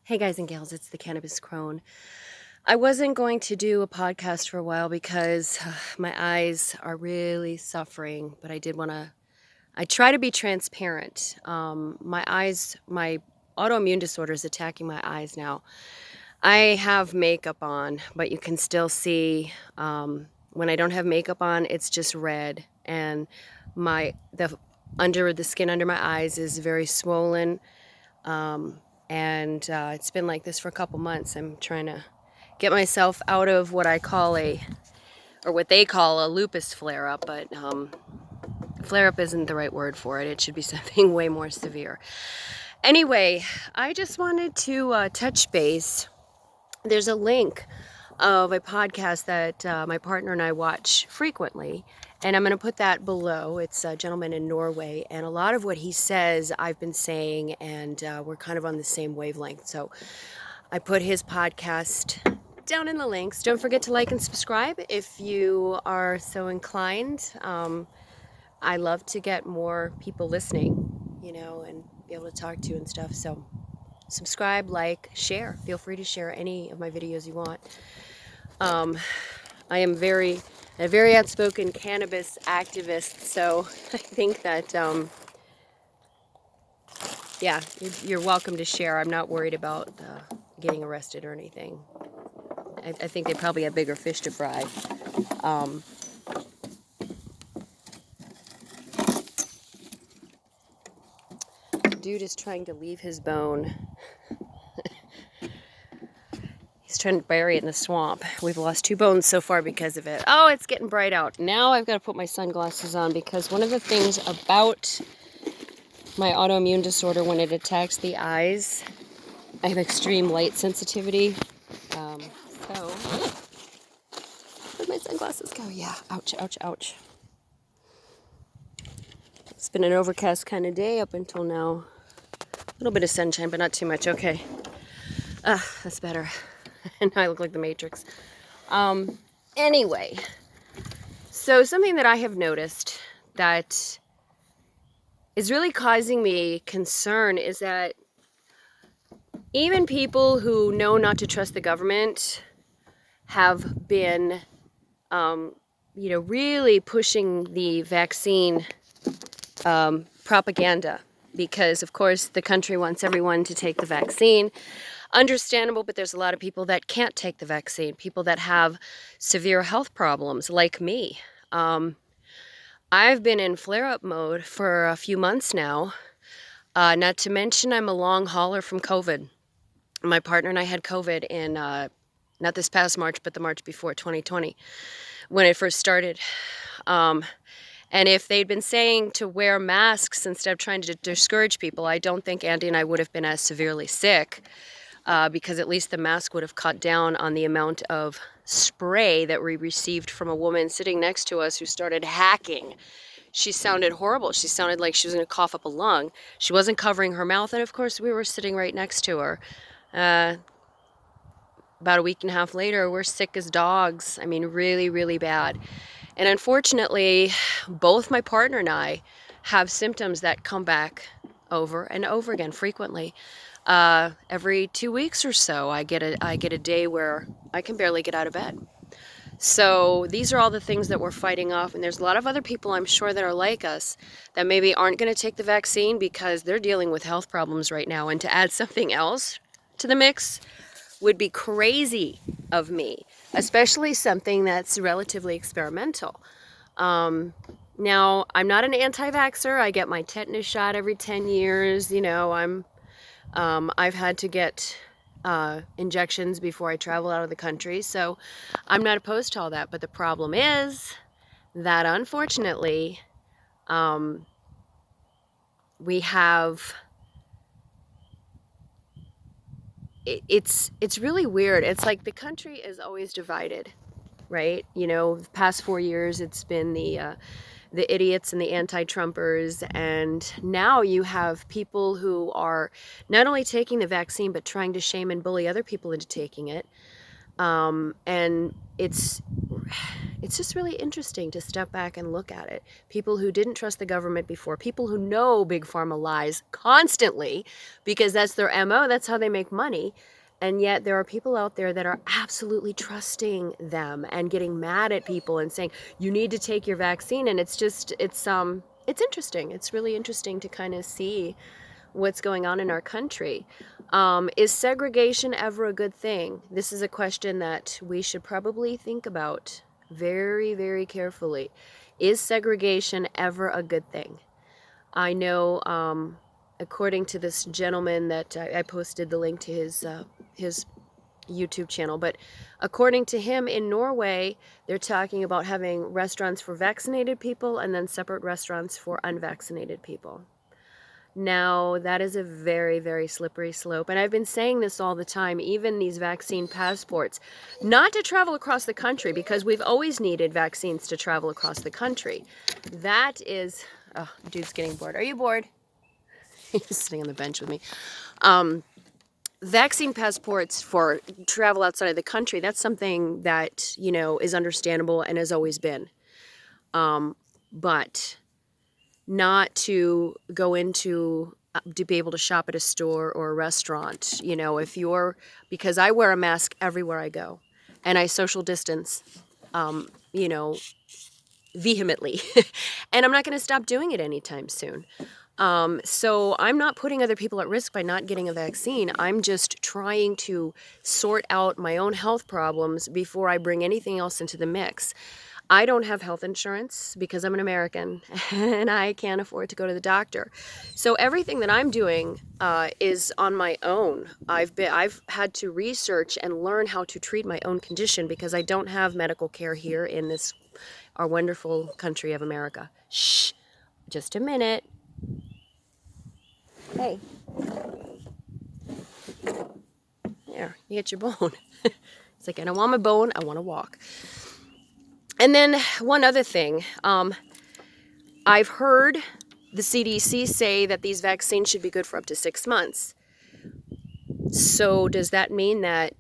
Hey guys and gals, it's the Cannabis Crone. I wasn't going to do a podcast for a while because my eyes are really suffering, but I try to be transparent. My autoimmune disorder is attacking my eyes now. I have makeup on, but you can still see when I don't have makeup on, it's just red. And the skin under my eyes is very swollen. And it's been like this for a couple months. I'm trying to get myself out of what they call a lupus flare-up, but flare-up isn't the right word for it. It should be something way more severe. Anyway, I just wanted to touch base. There's a link of a podcast that my partner and I watch frequently, and I'm going to put that below. It's a gentleman in Norway, and a lot of what he says I've been saying, and we're kind of on the same wavelength. So I put his podcast down in the links. Don't forget to like and subscribe if you are so inclined. I love to get more people listening, and be able to talk to and stuff. So subscribe, like, share. Feel free to share any of my videos you want. I am a very outspoken cannabis activist, so I think that, yeah, you're welcome to share. I'm not worried about getting arrested or anything. I think they probably have bigger fish to fry. Dude is trying to leave his bone. He's trying to bury it in the swamp. We've lost 2 bones so far because of it. Oh, it's getting bright out. Now I've got to put my sunglasses on because one of the things about my autoimmune disorder, when it attacks the eyes, I have extreme light sensitivity. So, where'd my sunglasses go? Yeah, ouch, ouch, ouch. It's been an overcast kind of day up until now. A little bit of sunshine, but not too much. Okay. That's better. And I look like the Matrix. Anyway, so something that I have noticed that is really causing me concern is that even people who know not to trust the government have been, really pushing the vaccine propaganda because, of course, the country wants everyone to take the vaccine. Understandable, but there's a lot of people that can't take the vaccine, people that have severe health problems like me. I've been in flare-up mode for a few months now, not to mention I'm a long hauler from COVID. My partner and I had COVID in, not this past March, but the March before, 2020, when it first started. And if they'd been saying to wear masks instead of trying to discourage people, I don't think Andy and I would have been as severely sick. Because at least the mask would have cut down on the amount of spray that we received from a woman sitting next to us who started hacking. She sounded horrible. She sounded like she was going to cough up a lung. She wasn't covering her mouth, and of course we were sitting right next to her. About a week and a half later, we're sick as dogs. I mean, really, really bad. And unfortunately, both my partner and I have symptoms that come back over and over again frequently. Every 2 weeks or so, I get a day where I can barely get out of bed. So these are all the things that we're fighting off, and there's a lot of other people I'm sure that are like us that maybe aren't going to take the vaccine because they're dealing with health problems right now, and to add something else to the mix would be crazy of me, especially something that's relatively experimental. Now, I'm not an anti-vaxxer. I get my tetanus shot every 10 years. I've had to get injections before I travel out of the country, so I'm not opposed to all that. But the problem is that, unfortunately, we have... It's really weird. It's like the country is always divided, right? The past 4 years, it's been the idiots and the anti-Trumpers, and now you have people who are not only taking the vaccine but trying to shame and bully other people into taking it. And it's it's just really interesting to step back and look at it. People who didn't trust the government before, people who know Big Pharma lies constantly because that's their MO, that's how they make money. And yet there are people out there that are absolutely trusting them and getting mad at people and saying, you need to take your vaccine. And it's interesting. It's really interesting to kind of see what's going on in our country. Is segregation ever a good thing? This is a question that we should probably think about very, very carefully. Is segregation ever a good thing? I know, according to this gentleman that I posted the link to his YouTube channel, but according to him, in Norway, they're talking about having restaurants for vaccinated people and then separate restaurants for unvaccinated people. Now, that is a very, very slippery slope. And I've been saying this all the time, even these vaccine passports, not to travel across the country, because we've always needed vaccines to travel across the country. That is, oh, dude's getting bored. Are you bored? He's sitting on the bench with me. Vaccine passports for travel outside of the country, that's something that, is understandable and has always been. But not to go into, to be able to shop at a store or a restaurant, because I wear a mask everywhere I go and I social distance, vehemently, and I'm not going to stop doing it anytime soon. So I'm not putting other people at risk by not getting a vaccine. I'm just trying to sort out my own health problems before I bring anything else into the mix. I don't have health insurance because I'm an American and I can't afford to go to the doctor. So everything that I'm doing is on my own. I've had to research and learn how to treat my own condition because I don't have medical care here in our wonderful country of America. Shh, just a minute. Hey. There, you get your bone. It's like, I don't want my bone, I want to walk. And then one other thing, I've heard the CDC say that these vaccines should be good for up to 6 months. So does that mean that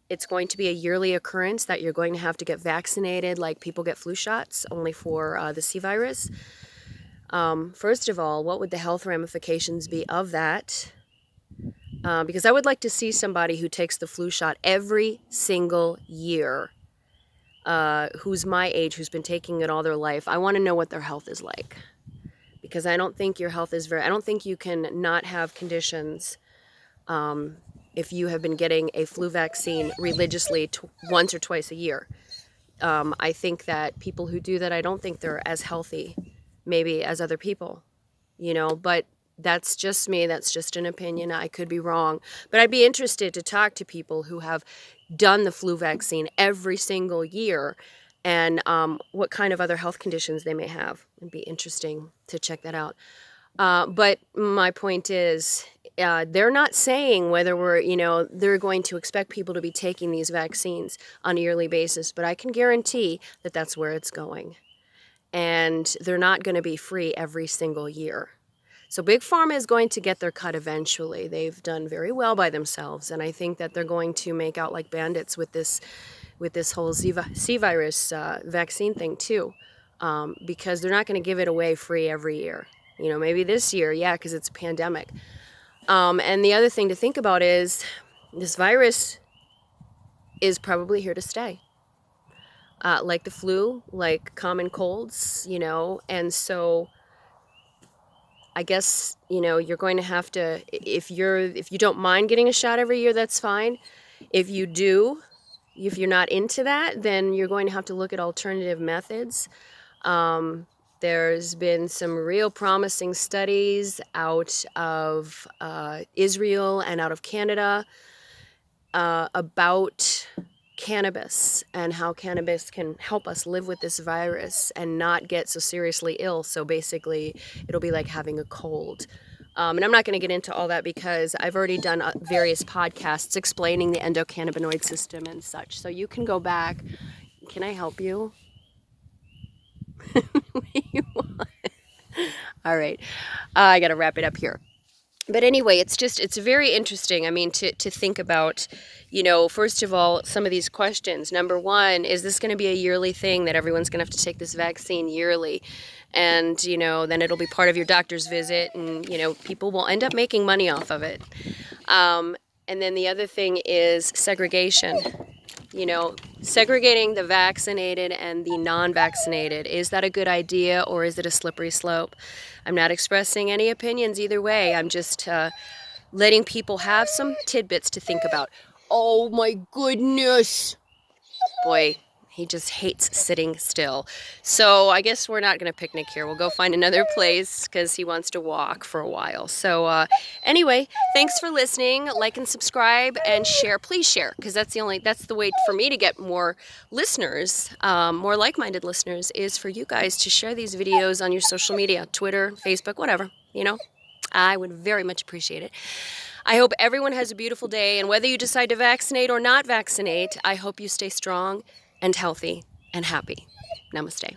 it's going to be a yearly occurrence that you're going to have to get vaccinated like people get flu shots, only for the C virus? First of all, what would the health ramifications be of that? Because I would like to see somebody who takes the flu shot every single year, who's my age, who's been taking it all their life. I want to know what their health is like, because I don't think your health is I don't think you can not have conditions if you have been getting a flu vaccine religiously once or twice a year. I think that people who do that, I don't think they're as healthy maybe as other people, but that's just me. That's just an opinion. I could be wrong, but I'd be interested to talk to people who have done the flu vaccine every single year and what kind of other health conditions they may have. It'd be interesting to check that out. But my point is, they're not saying whether they're going to expect people to be taking these vaccines on a yearly basis, but I can guarantee that that's where it's going. And they're not going to be free every single year. So Big Pharma is going to get their cut eventually. They've done very well by themselves, and I think that they're going to make out like bandits with this whole C virus vaccine thing too, because they're not going to give it away free every year. Maybe this year, yeah, because it's a pandemic. And the other thing to think about is this virus is probably here to stay. Like the flu, like common colds, and so I guess, you're going to have to, if you don't mind getting a shot every year, that's fine. If you do, if you're not into that, then you're going to have to look at alternative methods. There's been some real promising studies out of Israel and out of Canada about cannabis and how cannabis can help us live with this virus and not get so seriously ill. So basically, it'll be like having a cold. And I'm not going to get into all that because I've already done various podcasts explaining the endocannabinoid system and such. So you can go back. Can I help you? What do you want? All right. I got to wrap it up here. But anyway, it's very interesting. I mean, to think about, first of all, some of these questions. Number one, is this going to be a yearly thing that everyone's going to have to take this vaccine yearly? And, then it'll be part of your doctor's visit, and, people will end up making money off of it. And then the other thing is segregation. Segregating the vaccinated and the non-vaccinated. Is that a good idea, or is it a slippery slope? I'm not expressing any opinions either way. I'm just letting people have some tidbits to think about. Oh my goodness. Boy, he just hates sitting still. So I guess we're not going to picnic here. We'll go find another place because he wants to walk for a while. So anyway, thanks for listening. Like and subscribe and share. Please share, because that's the way for me to get more listeners, more like-minded listeners, is for you guys to share these videos on your social media, Twitter, Facebook, whatever, I would very much appreciate it. I hope everyone has a beautiful day, and whether you decide to vaccinate or not vaccinate, I hope you stay strong and healthy and happy. Namaste.